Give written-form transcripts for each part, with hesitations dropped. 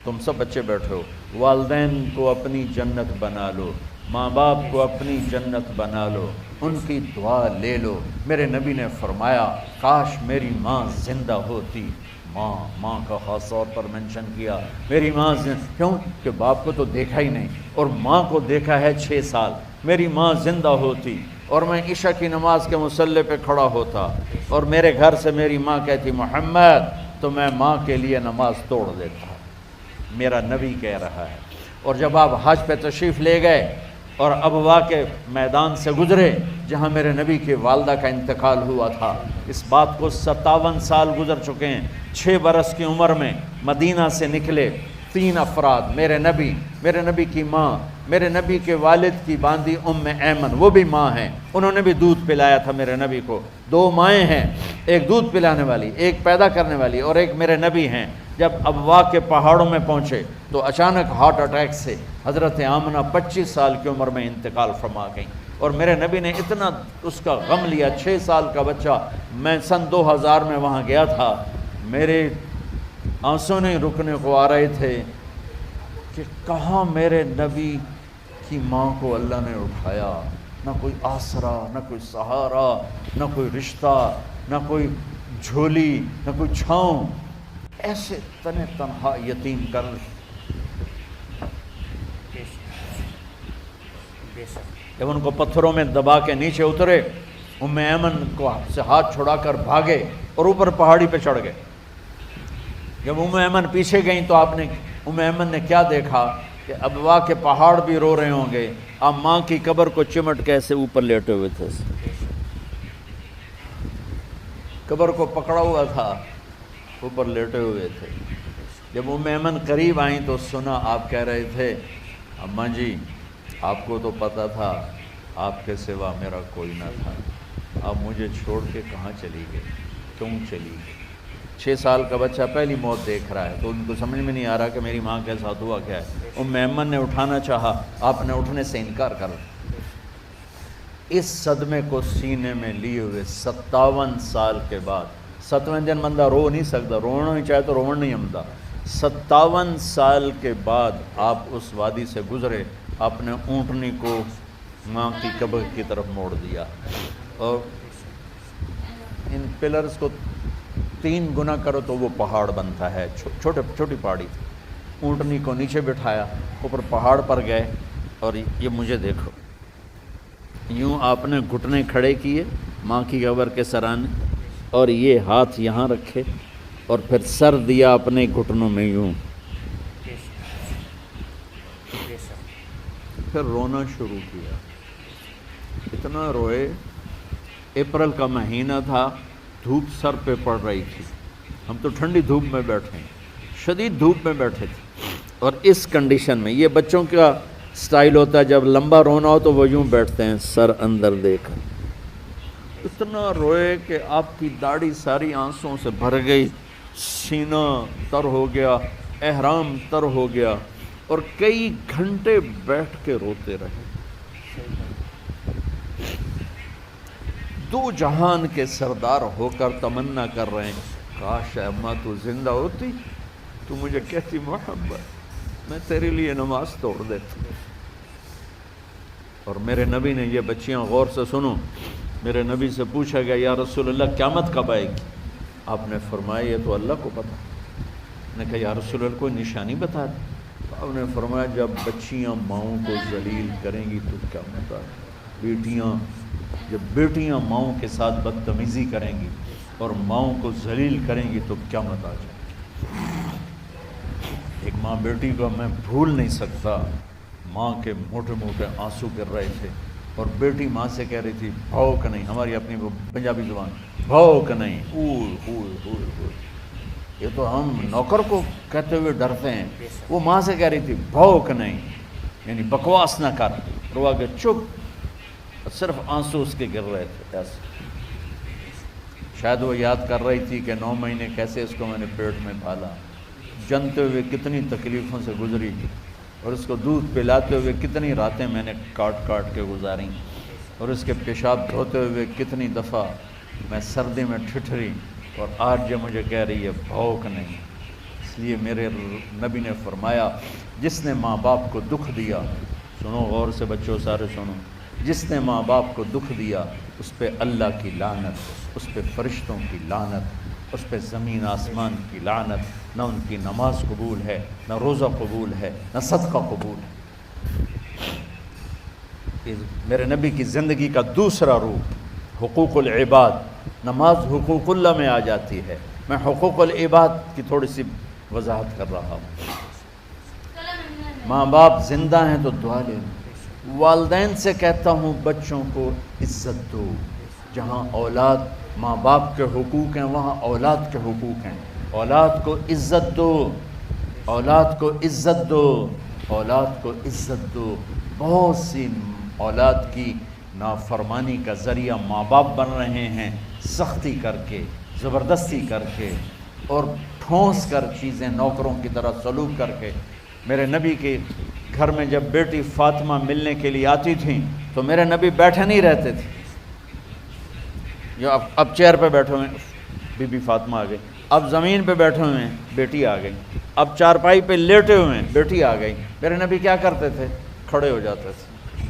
تم سب بچے بیٹھے ہو، والدین کو اپنی جنت بنا لو، ماں باپ کو اپنی جنت بنا لو، ان کی دعا لے لو۔ میرے نبی نے فرمایا کاش میری ماں زندہ ہوتی۔ ماں کا خاص طور پر منشن کیا، میری ماں کیوں کہ باپ کو تو دیکھا ہی نہیں، اور ماں کو دیکھا ہے 6 سال۔ میری ماں زندہ ہوتی اور میں عشاء کی نماز کے مصلی پہ کھڑا ہوتا اور میرے گھر سے میری ماں کہتی محمد، تو میں ماں کے لیے نماز توڑ دیتا۔ میرا نبی کہہ رہا ہے۔ اور جب آپ حج پہ تشریف لے گئے اور ابوا کے میدان سے گزرے جہاں میرے نبی کی والدہ کا انتقال ہوا تھا، اس بات کو 57 سال گزر چکے ہیں۔ 6 برس کی عمر میں مدینہ سے نکلے 3 افراد، میرے نبی کی ماں، میرے نبی کے والد کی باندی ایمن، وہ بھی ماں ہیں، انہوں نے بھی دودھ پلایا تھا میرے نبی کو۔ 2 مائیں ہیں، ایک دودھ پلانے والی، ایک پیدا کرنے والی، اور ایک میرے نبی ہیں۔ جب ابوا کے پہاڑوں میں پہنچے تو اچانک ہارٹ اٹیک سے حضرت آمنہ 25 سال کی عمر میں انتقال فرما گئیں، اور میرے نبی نے اتنا اس کا غم لیا۔ 6 سال کا بچہ، میں سن 2000 میں وہاں گیا تھا، میرے آنسوں نہیں رکنے کو آ رہے تھے کہ کہاں میرے نبی کی ماں کو اللہ نے اٹھایا، نہ کوئی آسرا، نہ کوئی سہارا، نہ کوئی رشتہ، نہ کوئی جھولی، نہ کوئی چھاؤں، ایسے تنہا یتیم کر۔ جب ان کو پتھروں میں دبا کے نیچے اترے، ایمن کو سے ہاتھ چھڑا کر بھاگے اور اوپر پہاڑی پہ چڑھ گئے۔ جب ایمن پیچھے گئیں تو ایمن نے کیا دیکھا کہ ابوا کے پہاڑ بھی رو رہے ہوں گے، آپ ماں کی قبر کو چمٹ کے ایسے اوپر لیٹے ہوئے تھے، قبر کو پکڑا ہوا تھا، اوپر لیٹے ہوئے تھے۔ جب ایمن قریب آئیں تو سنا آپ کہہ رہے تھے اماں جی، آپ کو تو پتہ تھا آپ کے سوا میرا کوئی نہ تھا، آپ مجھے چھوڑ کے کہاں چلی گئے، کیوں چلی گئی؟ 6 سال کا بچہ پہلی موت دیکھ رہا ہے تو ان کو سمجھ میں نہیں آ رہا کہ میری ماں کے ساتھ ہوا کیا ہے۔ ایمن نے اٹھانا چاہا، آپ نے اٹھنے سے انکار کر دیا۔ اس صدمے کو سینے میں لیے ہوئے 57 سال کے بعد، 7ویں دن بندہ رو نہیں سکتا، رونا نہیں چاہے تو رونا نہیں آمدا، 57 سال کے بعد آپ اس وادی سے گزرے، اپنے اونٹنی کو ماں کی قبر کی طرف موڑ دیا، اور ان پلرز کو 3 گنا کرو تو وہ پہاڑ بنتا ہے، چھوٹی پہاڑی تھی۔ اونٹنی کو نیچے بٹھایا، اوپر پہاڑ پر گئے، اور یہ مجھے دیکھو، یوں آپ نے گھٹنے کھڑے کیے ماں کی قبر کے سرانے، اور یہ ہاتھ یہاں رکھے، اور پھر سر دیا اپنے گھٹنوں میں یوں، پھر رونا شروع کیا۔ اتنا روئے، اپریل کا مہینہ تھا، دھوپ سر پہ پڑ رہی تھی، ہم تو ٹھنڈی دھوپ میں بیٹھے ہیں، شدید دھوپ میں بیٹھے تھے، اور اس کنڈیشن میں یہ بچوں کا سٹائل ہوتا ہے، جب لمبا رونا ہو تو وہ یوں بیٹھتے ہیں سر اندر دے کر۔ اتنا روئے کہ آپ کی داڑھی ساری آنسوں سے بھر گئی، سینہ تر ہو گیا، احرام تر ہو گیا، اور کئی گھنٹے بیٹھ کے روتے رہے۔ 2 جہان کے سردار ہو کر تمنا کر رہے ہیں کاش اماں تو زندہ ہوتی، تو مجھے کہتی محبت، میں تیرے لیے نماز توڑ دیتا۔ اور میرے نبی نے، یہ بچیاں غور سے سنو، میرے نبی سے پوچھا گیا یا رسول اللہ قیامت کب آئے گی؟ آپ نے فرمایا یہ تو اللہ کو پتہ۔ نے کہا یا رسول اللہ کوئی نشانی بتا دیں؟ آپ نے فرمایا جب بچیاں ماؤں کو ذلیل کریں گی تو قیامت آئے گی۔ جب بیٹیاں ماؤں کے ساتھ بدتمیزی کریں گی اور ماؤں کو ذلیل کریں گی تو قیامت آ جائے گی۔ ایک ماں بیٹی کو میں بھول نہیں سکتا، ماں کے موٹے موٹے آنسو گر رہے تھے، اور بیٹی ماں سے کہہ رہی تھی بھوک نہیں، ہماری اپنی پنجابی زبان، بھوک نہیں، یہ تو ہم نوکر کو کہتے ہوئے ڈرتے ہیں، وہ ماں سے کہہ رہی تھی بھوک نہیں، یعنی بکواس نہ کر، روا کے چپ، صرف آنسو اس کے گر رہے تھے ایسے۔ شاید وہ یاد کر رہی تھی کہ 9 مہینے کیسے اس کو میں نے پیٹ میں پالا، جنتے ہوئے کتنی تکلیفوں سے گزری، اور اس کو دودھ پلاتے ہوئے کتنی راتیں میں نے کاٹ کاٹ کے گزاری، اور اس کے پیشاب دھوتے ہوئے کتنی دفعہ میں سردی میں ٹھٹھری، اور آج جو مجھے کہہ رہی ہے بھوک نہیں۔ اس لیے میرے نبی نے فرمایا جس نے ماں باپ کو دکھ دیا، سنو غور سے بچوں سارے سنو، جس نے ماں باپ کو دکھ دیا اس پہ اللہ کی لعنت، اس پہ فرشتوں کی لعنت، اس پہ زمین آسمان کی لعنت، نہ ان کی نماز قبول ہے، نہ روزہ قبول ہے، نہ صدقہ قبول ہے۔ میرے نبی کی زندگی کا دوسرا روح حقوق العباد، نماز حقوق اللہ میں آ جاتی ہے، میں حقوق العباد کی تھوڑی سی وضاحت کر رہا ہوں۔ ماں باپ زندہ ہیں تو دعا لیں، والدین سے کہتا ہوں بچوں کو عزت دو، جہاں اولاد ماں باپ کے حقوق ہیں وہاں اولاد کے حقوق ہیں، اولاد کو عزت دو، اولاد کو عزت دو، اولاد کو عزت دو۔ بہت سی اولاد کی نافرمانی کا ذریعہ ماں باپ بن رہے ہیں، سختی کر کے، زبردستی کر کے اور ٹھونس کر چیزیں نوکروں کی طرح سلوک کر کے۔ میرے نبی کے گھر میں جب بیٹی فاطمہ ملنے کے لیے آتی تھیں تو میرے نبی بیٹھے نہیں رہتے تھے، اب چیئر پہ بیٹھے ہوئے بی بی فاطمہ آ گئی، اب زمین پہ بیٹھے ہوئے ہیں بیٹی آ گئی، اب چارپائی پہ لیٹے ہوئے ہیں بیٹی آ گئی۔ میرے نبی کیا کرتے تھے؟ کھڑے ہو جاتے تھے،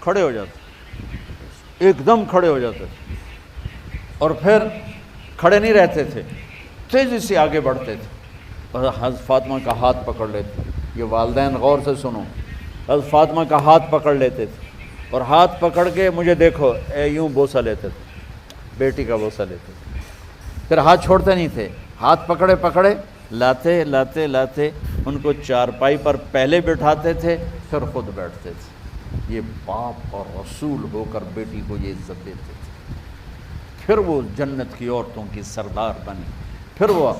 کھڑے ہو جاتے، ایک دم کھڑے ہو جاتے تھے، اور پھر کھڑے نہیں رہتے تھے، تیزی سے آگے بڑھتے تھے اور حضرت فاطمہ کا ہاتھ پکڑ لیتے۔ یہ والدین غور سے سنو، حضرت فاطمہ کا ہاتھ پکڑ لیتے تھے اور ہاتھ پکڑ کے مجھے دیکھو یوں بوسہ لیتے تھے، بیٹی کا بوسہ لیتے تھے، پھر ہاتھ چھوڑتے نہیں تھے، ہاتھ پکڑے پکڑے لاتے لاتے لاتے ان کو چارپائی پر پہلے بٹھاتے تھے پھر خود بیٹھتے تھے۔ یہ باپ اور رسول ہو کر بیٹی کو یہ عزت دیتے تھے۔ پھر وہ جنت کی عورتوں کی سردار بنی، پھر وہ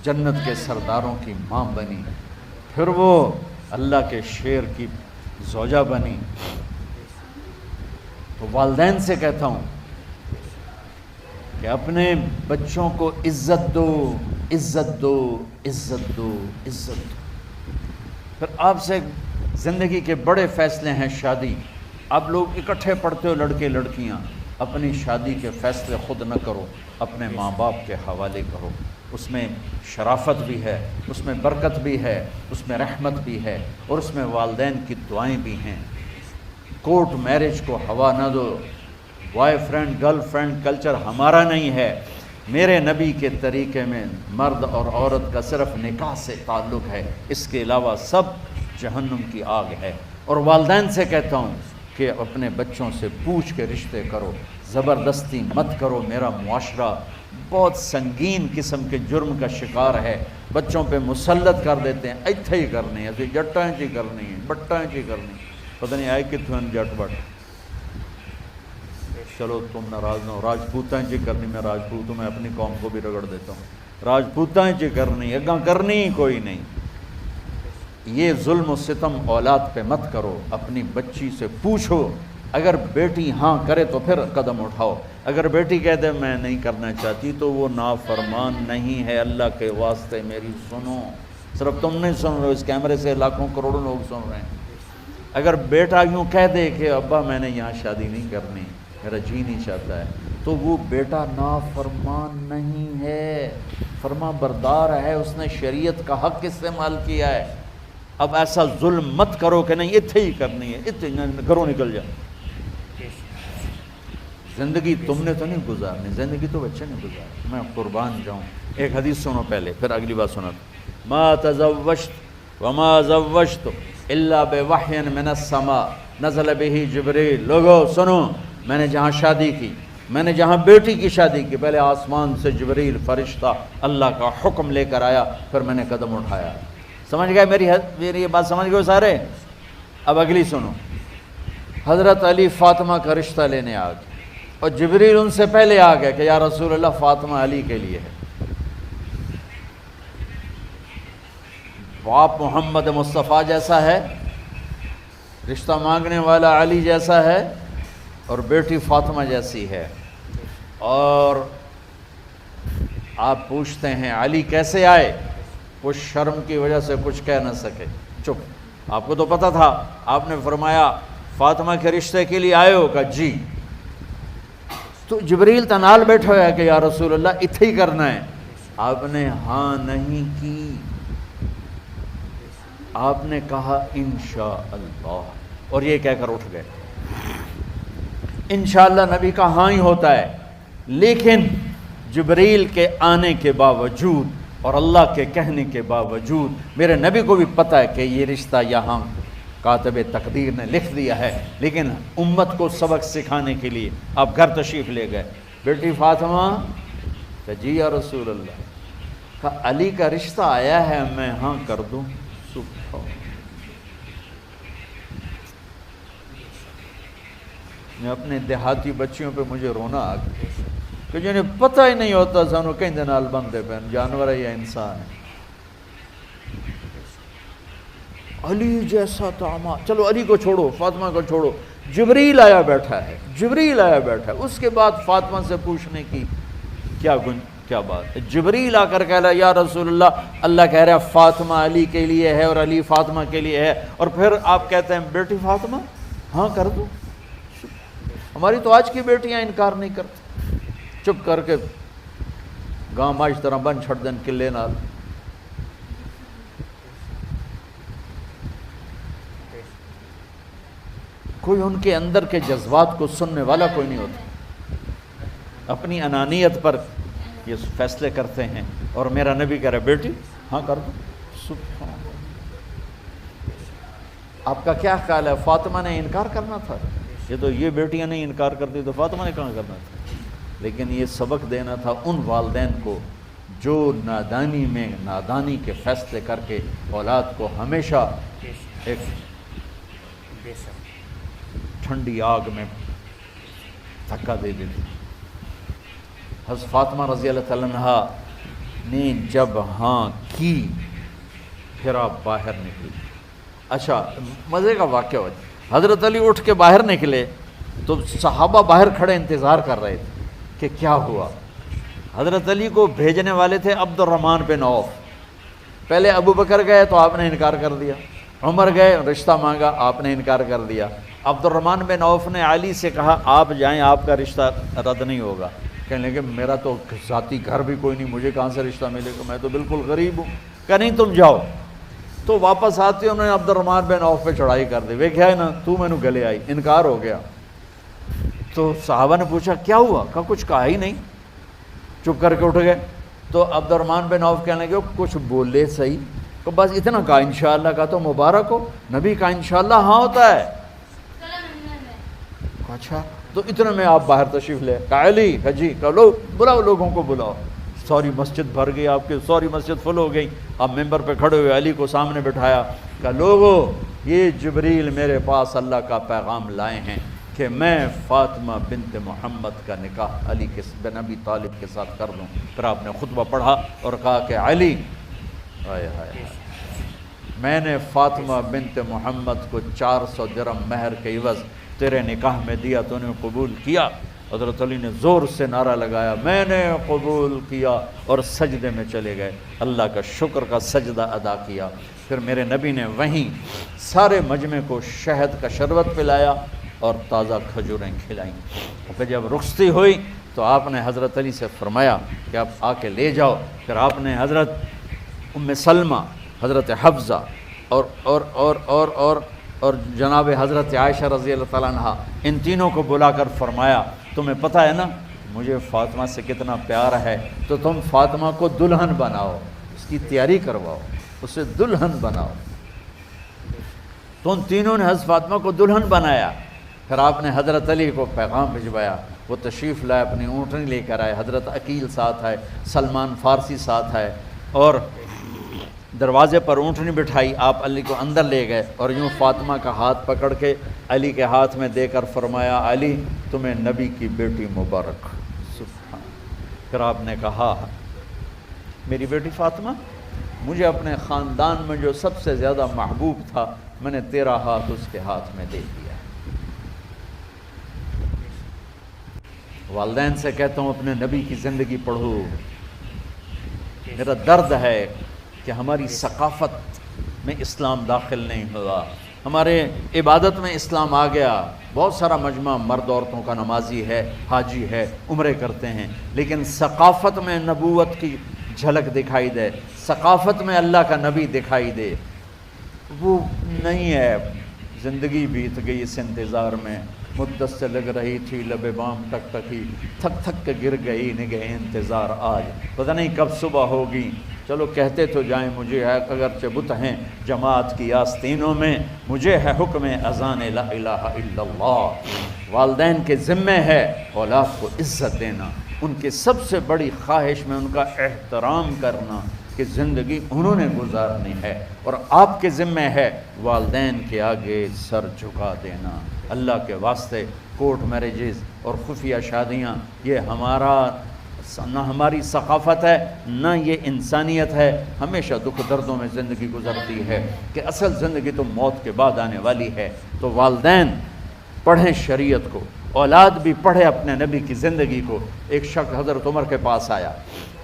جنت کے سرداروں کی ماں بنی، پھر وہ اللہ کے شیر کی زوجہ بنی۔ تو والدین سے کہتا ہوں کہ اپنے بچوں کو عزت دو، عزت دو، عزت دو، عزت دو۔ پھر آپ سے زندگی کے بڑے فیصلے ہیں شادی۔ اب لوگ اکٹھے پڑھتے ہو لڑکے لڑکیاں، اپنی شادی کے فیصلے خود نہ کرو، اپنے ماں باپ کے حوالے کرو۔ اس میں شرافت بھی ہے، اس میں برکت بھی ہے، اس میں رحمت بھی ہے، اور اس میں والدین کی دعائیں بھی ہیں۔ کورٹ میرج کو ہوا نہ دو، boyfriend girlfriend culture ہمارا نہیں ہے۔ میرے نبی کے طریقے میں مرد اور عورت کا صرف نکاح سے تعلق ہے، اس کے علاوہ سب جہنم کی آگ ہے۔ اور والدین سے کہتا ہوں کہ اپنے بچوں سے پوچھ کے رشتے کرو، زبردستی مت کرو۔ میرا معاشرہ بہت سنگین قسم کے جرم کا شکار ہے، بچوں پہ مسلط کر دیتے ہیں، ایتھے ہی کرنی ہے، ایسے جٹائیں چی کرنی ہے، بٹائیں چی کرنی ہے، پتہ نہیں آئے کتوں جٹ بٹ۔ چلو تم ناراض نہ ہو، راجپوتائیں چی کرنی، میں راجپوت ہوں، میں اپنی قوم کو بھی رگڑ دیتا ہوں، راجپوتائیں چی کرنی، اگاں کرنی ہی کوئی نہیں۔ یہ ظلم و ستم اولاد پہ مت کرو، اپنی بچی سے پوچھو، اگر بیٹی ہاں کرے تو پھر قدم اٹھاؤ، اگر بیٹی کہہ دے میں نہیں کرنا چاہتی تو وہ نافرمان نہیں ہے۔ اللہ کے واسطے میری سنو، صرف تم نہیں سن رہے ہو، اس کیمرے سے لاکھوں کروڑوں لوگ سن رہے ہیں۔ اگر بیٹا یوں کہہ دے کہ ابا میں نے یہاں شادی نہیں کرنی، میرا جی نہیں چاہتا ہے، تو وہ بیٹا نافرمان نہیں ہے، فرما بردار ہے، اس نے شریعت کا حق استعمال کیا ہے۔ اب ایسا ظلم مت کرو کہ نہیں اتھے ہی کرنی ہے، اتھے گھروں نکل جا۔ زندگی تم نے تو نہیں گزارنی، زندگی تو بچے نے گزارنی، میں قربان جاؤں۔ ایک حدیث سنو پہلے، پھر اگلی بات سنا۔ ما تزوجت وما زوجت الا بوحی من السماء نزل به جبریل۔ لوگو سنو، میں نے جہاں شادی کی، میں نے جہاں بیٹی کی شادی کی، پہلے آسمان سے جبریل فرشتہ اللہ کا حکم لے کر آیا، پھر میں نے قدم اٹھایا۔ سمجھ گئے میری یہ بات؟ سمجھ گئے سارے؟ اب اگلی سنو۔ حضرت علی فاطمہ کا رشتہ لینے آ گئے، اور جبریل ان سے پہلے آ گیا کہ یا رسول اللہ فاطمہ علی کے لیے ہے۔ باپ محمد مصطفیٰ جیسا ہے، رشتہ مانگنے والا علی جیسا ہے، اور بیٹی فاطمہ جیسی ہے۔ اور آپ پوچھتے ہیں علی کیسے آئے؟ کچھ شرم کی وجہ سے کچھ کہہ نہ سکے، چپ۔ آپ کو تو پتہ تھا، آپ نے فرمایا فاطمہ کے رشتے کے لیے آئے ہو؟ کہا جی۔ تو جبریل تنال بیٹھا ہوا ہے کہ یا رسول اللہ اتھے ہی کرنا ہے، آپ نے ہاں نہیں کی، آپ نے کہا انشاءاللہ، اور یہ کہہ کر اٹھ گئے۔ انشاءاللہ نبی کا ہاں ہی ہوتا ہے، لیکن جبریل کے آنے کے باوجود اور اللہ کے کہنے کے باوجود میرے نبی کو بھی پتہ ہے کہ یہ رشتہ یہاں کاتب تقدیر نے لکھ دیا ہے، لیکن امت کو سبق سکھانے کے لیے آپ گھر تشریف لے گئے۔ بیٹی فاطمہ کہ جی یا رسول اللہ، کہا علی کا رشتہ آیا ہے، میں ہاں کر دوں؟ سبحان، میں اپنے دیہاتی بچیوں پہ مجھے رونا آ گیا کہ جنہیں پتہ ہی نہیں ہوتا سانو کہیں نال بندے پہ جانور ہے یا انسان ہے۔ علی جیسا داماد، چلو علی کو چھوڑو، فاطمہ کو چھوڑو، جبریل آیا بیٹھا ہے، جبریل آیا بیٹھا ہے۔ اس کے بعد فاطمہ سے پوچھنے کی کیا بات ہے؟ جبریل آ کر کہہ رہا یا رسول اللہ، اللہ کہہ رہا ہے فاطمہ علی کے لیے ہے اور علی فاطمہ کے لیے ہے، اور پھر آپ کہتے ہیں بیٹی فاطمہ ہاں کر دو۔ ہماری تو آج کی بیٹیاں انکار نہیں کرتی، چپ کر کے گاں ماج طرح بن چھڑ دن کلے نال۔ کوئی ان کے اندر کے جذبات کو سننے والا کوئی نہیں ہوتا، اپنی انانیت پر یہ فیصلے کرتے ہیں، اور میرا نبی کہہ رہا بیٹی ہاں کر دو۔ سبحان اللہ، آپ کا کیا خیال ہے فاطمہ نے انکار کرنا تھا؟ یہ تو یہ بیٹیاں نہیں انکار کرتی تو فاطمہ نے کہاں کرنا تھا؟ لیکن یہ سبق دینا تھا ان والدین کو جو نادانی میں نادانی کے فیصلے کر کے اولاد کو ہمیشہ ایک ٹھنڈی آگ میں دھکا دے دیتی۔ حضرت فاطمہ رضی اللہ تعالیٰ عنہا نے جب ہاں کی پھر آپ باہر نکلی۔ اچھا مزے کا واقعہ ہوا، حضرت علی اٹھ کے باہر نکلے تو صحابہ باہر کھڑے انتظار کر رہے تھے کہ کیا ہوا۔ حضرت علی کو بھیجنے والے تھے عبد الرحمن بن عوف، پہلے ابو بکر گئے تو آپ نے انکار کر دیا، عمر گئے رشتہ مانگا آپ نے انکار کر دیا، عبد الرحمن بن عوف نے علی سے کہا آپ جائیں آپ کا رشتہ رد نہیں ہوگا، کہنے لگے میرا تو ذاتی گھر بھی کوئی نہیں، مجھے کہاں سے رشتہ ملے گا، میں تو بالکل غریب ہوں، کہ نہیں تم جاؤ۔ تو واپس آتے انہوں نے عبد الرحمن بن عوف پہ چڑھائی کر دی، وہ کیا ہے نا تو میں نے گلے آئی، انکار ہو گیا۔ تو صحابہ نے پوچھا کیا ہوا؟ کہا کچھ کہا ہی نہیں، چپ کر کے اٹھ گئے۔ تو عبد الرحمن بن عوف کہنے لگے کچھ بولے صحیح، تو بس اتنا کہا انشاءاللہ کا تو مبارک ہو، نبی کا انشاءاللہ ہاں ہوتا ہے۔ اچھا تو اتنے میں آپ باہر تشریف لے، کہا علی جی لو بلاؤ، لوگوں کو بلاؤ۔ سوری مسجد بھر گئی، آپ کی سوری مسجد فل ہو گئی، آپ ممبر پہ کھڑے ہوئے علی کو سامنے بٹھایا، کہا لوگو یہ جبریل میرے پاس اللہ کا پیغام لائے ہیں کہ میں فاطمہ بنت محمد کا نکاح علی کے بن ابی طالب کے ساتھ کر دوں۔ پھر آپ نے خطبہ پڑھا اور کہا کہ علی میں نے فاطمہ بنت محمد کو 400 درہم مہر کے عوض تیرے نکاح میں دیا، تو نے قبول کیا؟ حضرت علی نے زور سے نعرہ لگایا میں نے قبول کیا، اور سجدے میں چلے گئے، اللہ کا شکر کا سجدہ ادا کیا۔ پھر میرے نبی نے وہیں سارے مجمع کو شہد کا شربت پلایا اور تازہ کھجوریں کھلائیں۔ پھر جب رخصتی ہوئی تو آپ نے حضرت علی سے فرمایا کہ آپ آ کے لے جاؤ۔ پھر آپ نے حضرت ام سلمہ، حضرت حفصہ اور جناب حضرت عائشہ رضی اللہ تعالیٰ عنہ ان تینوں کو بلا کر فرمایا تمہیں پتہ ہے نا مجھے فاطمہ سے کتنا پیار ہے، تو تم فاطمہ کو دلہن بناؤ، اس کی تیاری کرواؤ، اسے دلہن بناؤ۔ تو ان تینوں نے حضرت فاطمہ کو دلہن بنایا۔ پھر آپ نے حضرت علی کو پیغام بھجوایا، وہ تشریف لائے، اپنی اونٹنی لے کر آئے، حضرت عقیل ساتھ ہے، سلمان فارسی ساتھ ہے، اور دروازے پر اونٹنی بٹھائی، آپ علی کو اندر لے گئے اور یوں فاطمہ کا ہاتھ پکڑ کے علی کے ہاتھ میں دے کر فرمایا علی تمہیں نبی کی بیٹی مبارک۔ سبحان۔ پھر آپ نے کہا میری بیٹی فاطمہ مجھے اپنے خاندان میں جو سب سے زیادہ محبوب تھا میں نے تیرا ہاتھ اس کے ہاتھ میں دے دیا۔ والدین سے کہتا ہوں اپنے نبی کی زندگی پڑھو۔ میرا درد ہے کہ ہماری ثقافت میں اسلام داخل نہیں ہوا، ہمارے عبادت میں اسلام آ گیا، بہت سارا مجمع مرد عورتوں کا نمازی ہے، حاجی ہے، عمرے کرتے ہیں، لیکن ثقافت میں نبوت کی جھلک دکھائی دے، ثقافت میں اللہ کا نبی دکھائی دے، وہ نہیں ہے۔ زندگی بیت گئی اس انتظار میں، مدت سے لگ رہی تھی لب بام تک تکی، تھک تھک کے گر گئی نگہ انتظار آج، پتہ نہیں کب صبح ہوگی۔ چلو کہتے تو جائیں مجھے ہے اگرچہ بت ہیں جماعت کی آستینوں میں، مجھے ہے حکم اذان لا الہ الا اللہ۔ والدین کے ذمے ہے اولاد کو عزت دینا، ان کی سب سے بڑی خواہش میں ان کا احترام کرنا کہ زندگی انہوں نے گزارنی ہے، اور آپ کے ذمے ہے والدین کے آگے سر جھکا دینا۔ اللہ کے واسطے کورٹ میرجز اور خفیہ شادیاں یہ نہ ہماری ثقافت ہے نہ یہ انسانیت ہے۔ ہمیشہ دکھ دردوں میں زندگی گزرتی ہے کہ اصل زندگی تو موت کے بعد آنے والی ہے۔ تو والدین پڑھیں شریعت کو، اولاد بھی پڑھے اپنے نبی کی زندگی کو۔ ایک شخص حضرت عمر کے پاس آیا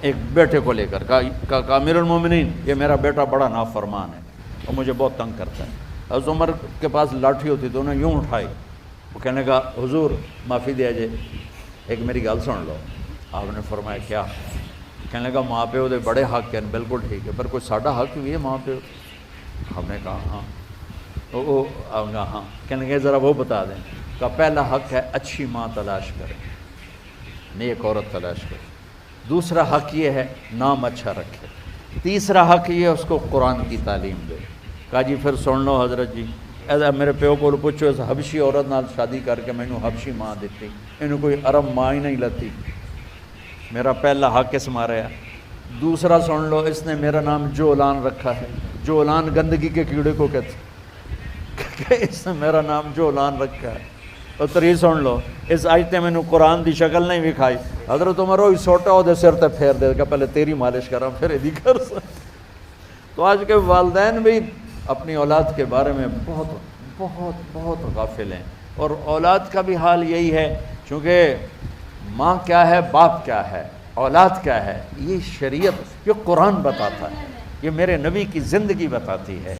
ایک بیٹے کو لے کر، کہا امیر المومنین یہ میرا بیٹا بڑا نافرمان ہے اور مجھے بہت تنگ کرتا ہے۔ حضرت عمر کے پاس لاٹھی ہوتی تو انہوں نے یوں اٹھائی، وہ کہنے کا حضور معافی دیا جائے، ایک میری گل سن لو۔ آپ نے فرمایا کیا؟ کہنے لگا ماں پیو دے بڑے حق ہیں، بالکل ٹھیک ہے، پر کوئی ساڈا حق بھی ہے ماں پیو؟ ہم نے کہا ہاں۔ آپ نے کہا ہاں۔ کہنے لگے ذرا وہ بتا دیں۔ کہا پہلا حق ہے اچھی ماں تلاش کرے، نیک عورت تلاش کرے۔ دوسرا حق یہ ہے نام اچھا رکھے۔ تیسرا حق یہ ہے اس کو قرآن کی تعلیم دے۔ کہا جی پھر سن لو حضرت جی، ایسا میرے پیو کو پوچھو اس حبشی عورت نال شادی کر کے مینوں حبشی ماں دیتی، انہوں کوئی عرب ماں ہی نہیں لتی۔ میرا پہلا حق اس مارا ہے۔ دوسرا سن لو، اس نے میرا نام جولان رکھا ہے، جولان گندگی کے کیڑے کو کہتے کہ اس نے میرا نام جولان رکھا ہے۔ اور تری سن لو، اس آج تے مینوں قرآن دی شکل نہیں وکھائی۔ حضرت عمر ہوئی سوٹا وہ سر تے پھیر دے کہ پہلے تیری مالش کراں پھر ایدی کر سا۔ تو آج کے والدین بھی اپنی اولاد کے بارے میں بہت بہت بہت غافل ہیں، اور اولاد کا بھی حال یہی ہے، چونکہ ماں کیا ہے، باپ کیا ہے، اولاد کیا ہے، یہ شریعت، یہ قرآن بتاتا ہے، یہ میرے نبی کی زندگی بتاتی ہے۔